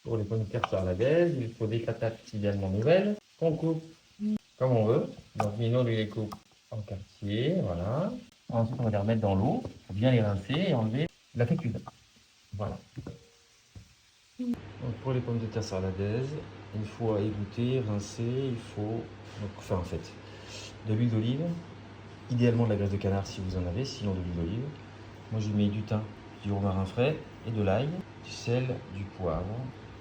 Pour les pommes de terre sarladaises, il faut des patates idéalement nouvelles, qu'on coupe comme on veut. Donc Mino lui les coupe en quartier, voilà. Ensuite on va les remettre dans l'eau pour bien les rincer et enlever la fécule. Voilà. Donc pour les pommes de terre sarladaises, une fois égouttées, rincées, il faut en fait de l'huile d'olive, idéalement de la graisse de canard si vous en avez, sinon de l'huile d'olive. Moi je mets du thym, du romarin frais et de l'ail, du sel, du poivre.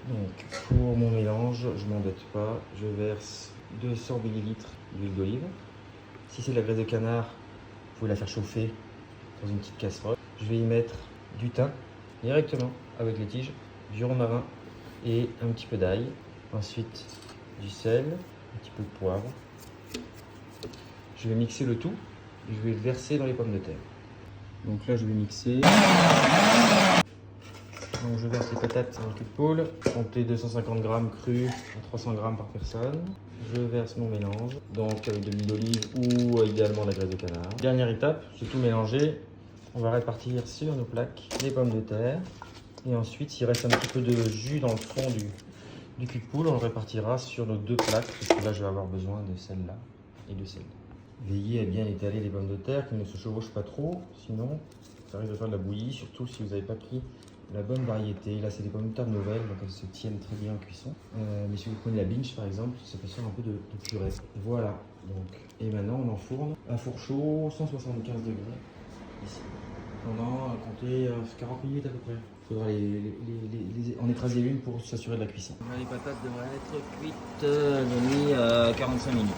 Donc pour mon mélange, je ne m'embête pas, je verse 200 ml d'huile d'olive. Si c'est de la graisse de canard, vous pouvez la faire chauffer dans une petite casserole. Je vais y mettre du thym directement avec les tiges, du romarin et un petit peu d'ail. Ensuite du sel, un petit peu de poivre. Je vais mixer le tout et je vais le verser dans les pommes de terre. Donc là je vais mixer. Donc je verse les patates dans le cul de poule, comptez 250 g crus à 300 g par personne. Je verse mon mélange, donc avec de l'huile d'olive ou idéalement de la graisse de canard. Dernière étape, c'est tout mélanger. On va répartir sur nos plaques les pommes de terre. Et ensuite, s'il reste un petit peu de jus dans le fond du cul de poule, on le répartira sur nos deux plaques, parce que là je vais avoir besoin de celle-là et de celle-là. Veillez à bien étaler les pommes de terre, qu'elles ne se chevauchent pas trop, sinon ça risque de faire de la bouillie, surtout si vous n'avez pas pris la bonne variété. Là c'est des pommes de terre nouvelles, donc elles se tiennent très bien en cuisson. Mais si vous prenez la binge par exemple, ça peut faire un peu de purée. Voilà, donc, et maintenant on enfourne à four chaud, 175 degrés, ici. Pendant, compter 40 minutes à peu près. Il faudra en écraser une pour s'assurer de la cuisson. Les patates devraient être cuites demi 45 minutes.